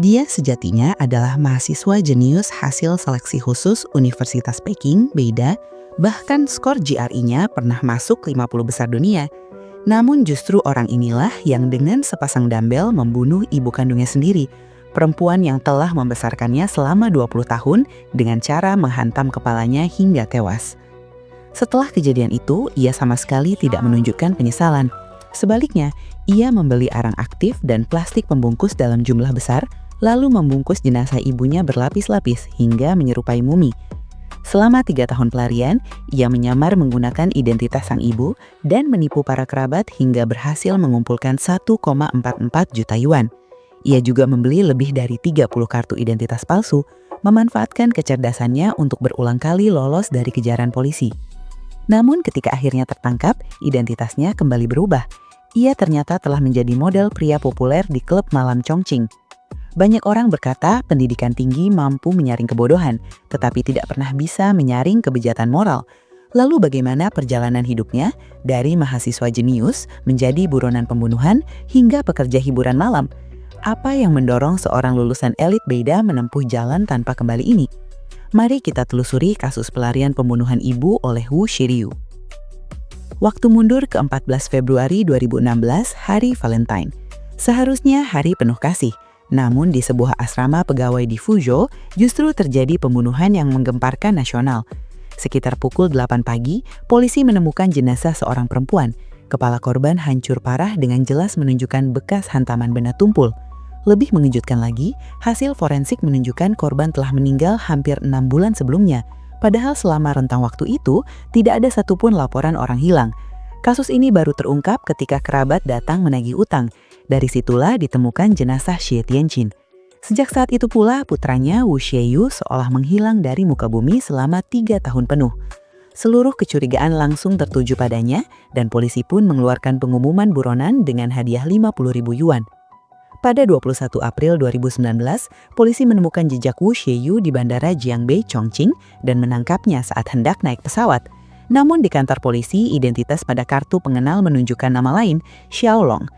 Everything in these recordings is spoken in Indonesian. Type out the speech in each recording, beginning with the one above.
Dia sejatinya adalah mahasiswa jenius hasil seleksi khusus Universitas Peking, Beida, bahkan skor GRE-nya pernah masuk 50 besar dunia. Namun justru orang inilah yang dengan sepasang dumbbell membunuh ibu kandungnya sendiri, perempuan yang telah membesarkannya selama 20 tahun dengan cara menghantam kepalanya hingga tewas. Setelah kejadian itu, ia sama sekali tidak menunjukkan penyesalan. Sebaliknya, ia membeli arang aktif dan plastik pembungkus dalam jumlah besar, lalu membungkus jenazah ibunya berlapis-lapis hingga menyerupai mumi. Selama 3 tahun pelarian, ia menyamar menggunakan identitas sang ibu dan menipu para kerabat hingga berhasil mengumpulkan 1,44 juta yuan. Ia juga membeli lebih dari 30 kartu identitas palsu, memanfaatkan kecerdasannya untuk berulang kali lolos dari kejaran polisi. Namun ketika akhirnya tertangkap, identitasnya kembali berubah. Ia ternyata telah menjadi model pria populer di klub malam Chongqing. Banyak orang berkata pendidikan tinggi mampu menyaring kebodohan, tetapi tidak pernah bisa menyaring kebejatan moral. Lalu bagaimana perjalanan hidupnya dari mahasiswa jenius menjadi buronan pembunuhan hingga pekerja hiburan malam? Apa yang mendorong seorang lulusan elit Beida menempuh jalan tanpa kembali ini? Mari kita telusuri kasus pelarian pembunuhan ibu oleh Wu Shiryu. Waktu mundur ke 14 Februari 2016, hari Valentine. Seharusnya hari penuh kasih. Namun di sebuah asrama pegawai di Fuzhou justru terjadi pembunuhan yang menggemparkan nasional. Sekitar pukul 8 pagi, polisi menemukan jenazah seorang perempuan. Kepala korban hancur parah dengan jelas menunjukkan bekas hantaman benda tumpul. Lebih mengejutkan lagi, hasil forensik menunjukkan korban telah meninggal hampir 6 bulan sebelumnya. Padahal selama rentang waktu itu, tidak ada satupun laporan orang hilang. Kasus ini baru terungkap ketika kerabat datang menagih utang. Dari situlah ditemukan jenazah Xie Tianqin. Sejak saat itu pula putranya Wu Shieyu seolah menghilang dari muka bumi selama 3 tahun penuh. Seluruh kecurigaan langsung tertuju padanya dan polisi pun mengeluarkan pengumuman buronan dengan hadiah 50.000 yuan. Pada 21 April 2019, polisi menemukan jejak Wu Shieyu di Bandara Jiangbei, Chongqing dan menangkapnya saat hendak naik pesawat. Namun di kantor polisi, identitas pada kartu pengenal menunjukkan nama lain, Xiaolong.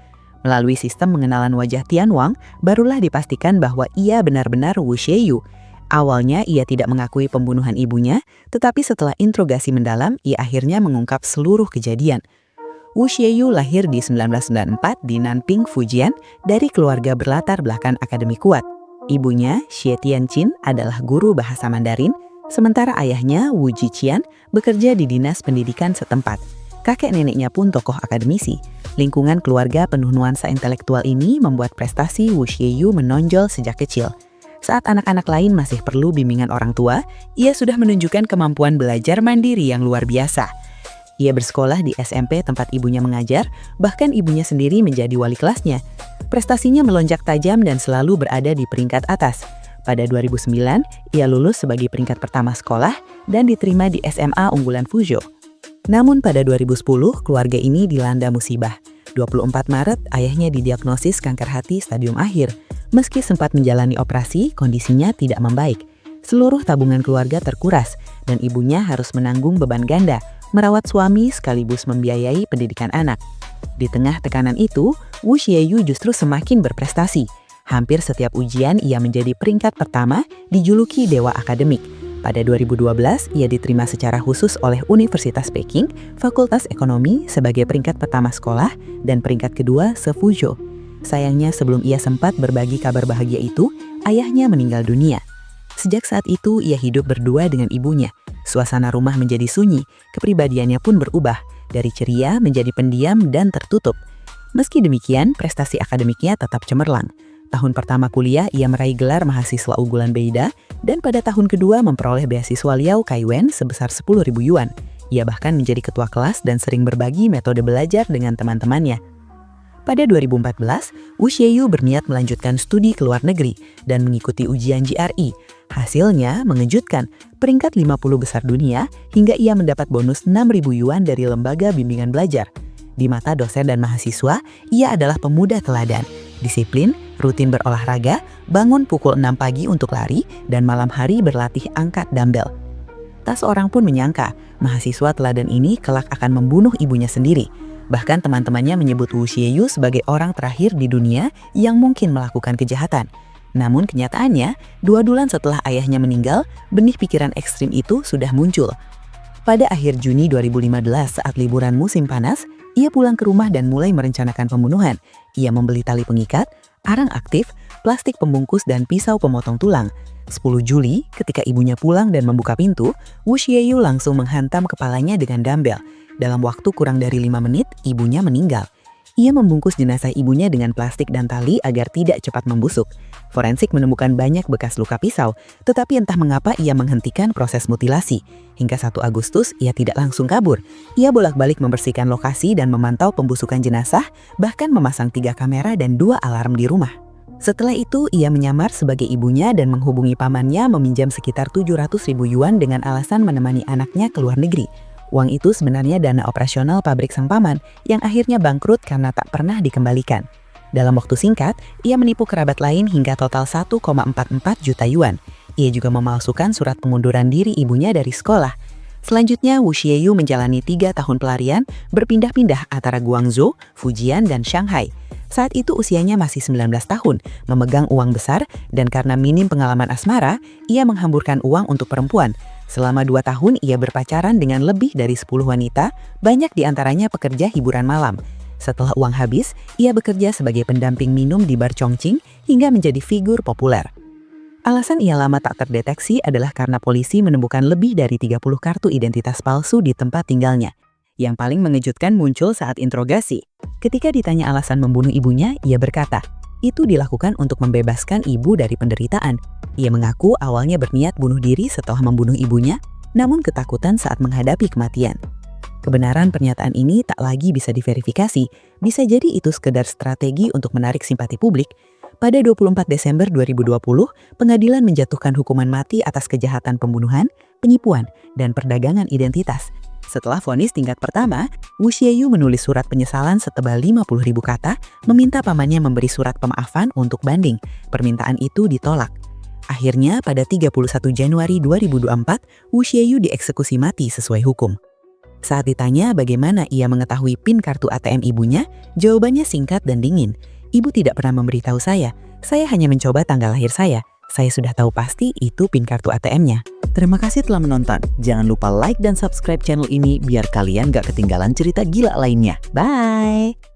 Melalui sistem pengenalan wajah Tian Wang, barulah dipastikan bahwa ia benar-benar Wu Shieyu. Awalnya ia tidak mengakui pembunuhan ibunya, tetapi setelah interogasi mendalam, ia akhirnya mengungkap seluruh kejadian. Wu Shieyu lahir di 1994 di Nanping, Fujian, dari keluarga berlatar belakang akademik kuat. Ibunya, Xie Tianqin, adalah guru bahasa Mandarin, sementara ayahnya, Wu Jiqian, bekerja di dinas pendidikan setempat. Kakek neneknya pun tokoh akademisi. Lingkungan keluarga penuh nuansa intelektual ini membuat prestasi Wu Shieyu menonjol sejak kecil. Saat anak-anak lain masih perlu bimbingan orang tua, ia sudah menunjukkan kemampuan belajar mandiri yang luar biasa. Ia bersekolah di SMP tempat ibunya mengajar, bahkan ibunya sendiri menjadi wali kelasnya. Prestasinya melonjak tajam dan selalu berada di peringkat atas. Pada 2009, ia lulus sebagai peringkat pertama sekolah dan diterima di SMA unggulan Fuzhou. Namun pada 2010, keluarga ini dilanda musibah. 24 Maret, ayahnya didiagnosis kanker hati stadium akhir. Meski sempat menjalani operasi, kondisinya tidak membaik. Seluruh tabungan keluarga terkuras, dan ibunya harus menanggung beban ganda, merawat suami sekaligus membiayai pendidikan anak. Di tengah tekanan itu, Wu Shieyu justru semakin berprestasi. Hampir setiap ujian ia menjadi peringkat pertama, dijuluki dewa akademik. Pada 2012, ia diterima secara khusus oleh Universitas Peking, Fakultas Ekonomi sebagai peringkat pertama sekolah dan peringkat kedua se-Fuzhou. Sayangnya sebelum ia sempat berbagi kabar bahagia itu, ayahnya meninggal dunia. Sejak saat itu, ia hidup berdua dengan ibunya. Suasana rumah menjadi sunyi, kepribadiannya pun berubah, dari ceria menjadi pendiam dan tertutup. Meski demikian, prestasi akademiknya tetap cemerlang. Tahun pertama kuliah, ia meraih gelar mahasiswa unggulan Beida, dan pada tahun kedua memperoleh beasiswa Liao Kaiwen sebesar 10.000 yuan. Ia bahkan menjadi ketua kelas dan sering berbagi metode belajar dengan teman-temannya. Pada 2014, Wu Shieyu berniat melanjutkan studi ke luar negeri dan mengikuti ujian GRE. Hasilnya mengejutkan, peringkat 50 besar dunia hingga ia mendapat bonus 6.000 yuan dari lembaga bimbingan belajar. Di mata dosen dan mahasiswa, ia adalah pemuda teladan, disiplin, rutin berolahraga, bangun pukul 6 pagi untuk lari, dan malam hari berlatih angkat dumbbell. Tak seorang pun menyangka, mahasiswa teladan ini kelak akan membunuh ibunya sendiri. Bahkan teman-temannya menyebut Wu Shieyu sebagai orang terakhir di dunia yang mungkin melakukan kejahatan. Namun kenyataannya, 2 bulan setelah ayahnya meninggal, benih pikiran ekstrim itu sudah muncul. Pada akhir Juni 2015 saat liburan musim panas, ia pulang ke rumah dan mulai merencanakan pembunuhan. Ia membeli tali pengikat, arang aktif, plastik pembungkus dan pisau pemotong tulang. 10 Juli, ketika ibunya pulang dan membuka pintu, Wu Xieyu langsung menghantam kepalanya dengan dumbbell. Dalam waktu kurang dari 5 menit, ibunya meninggal. Ia membungkus jenazah ibunya dengan plastik dan tali agar tidak cepat membusuk. Forensik menemukan banyak bekas luka pisau, tetapi entah mengapa ia menghentikan proses mutilasi. Hingga 1 Agustus, ia tidak langsung kabur. Ia bolak-balik membersihkan lokasi dan memantau pembusukan jenazah, bahkan memasang 3 kamera dan 2 alarm di rumah. Setelah itu, ia menyamar sebagai ibunya dan menghubungi pamannya meminjam sekitar 700.000 yuan dengan alasan menemani anaknya ke luar negeri. Uang itu sebenarnya dana operasional pabrik sang paman yang akhirnya bangkrut karena tak pernah dikembalikan. Dalam waktu singkat, ia menipu kerabat lain hingga total 1,44 juta yuan. Ia juga memalsukan surat pengunduran diri ibunya dari sekolah. Selanjutnya, Wu Xieyu menjalani 3 tahun pelarian berpindah-pindah antara Guangzhou, Fujian, dan Shanghai. Saat itu usianya masih 19 tahun, memegang uang besar, dan karena minim pengalaman asmara, ia menghamburkan uang untuk perempuan. Selama 2 tahun ia berpacaran dengan lebih dari 10 wanita, banyak diantaranya pekerja hiburan malam. Setelah uang habis, ia bekerja sebagai pendamping minum di bar Chongqing hingga menjadi figur populer. Alasan ia lama tak terdeteksi adalah karena polisi menemukan lebih dari 30 kartu identitas palsu di tempat tinggalnya. Yang paling mengejutkan muncul saat interogasi. Ketika ditanya alasan membunuh ibunya, ia berkata, itu dilakukan untuk membebaskan ibu dari penderitaan. Ia mengaku awalnya berniat bunuh diri setelah membunuh ibunya, namun ketakutan saat menghadapi kematian. Kebenaran pernyataan ini tak lagi bisa diverifikasi, bisa jadi itu sekedar strategi untuk menarik simpati publik. Pada 24 Desember 2020, pengadilan menjatuhkan hukuman mati atas kejahatan pembunuhan, penipuan, dan perdagangan identitas. Setelah vonis tingkat pertama, Wu Xieyu menulis surat penyesalan setebal 50.000 kata, meminta pamannya memberi surat pemaafan untuk banding. Permintaan itu ditolak. Akhirnya, pada 31 Januari 2024, Wu Xieyu dieksekusi mati sesuai hukum. Saat ditanya bagaimana ia mengetahui PIN kartu ATM ibunya, jawabannya singkat dan dingin. Ibu tidak pernah memberitahu saya hanya mencoba tanggal lahir saya. Saya sudah tahu pasti itu PIN kartu ATM-nya. Terima kasih telah menonton. Jangan lupa like dan subscribe channel ini biar kalian gak ketinggalan cerita gila lainnya. Bye!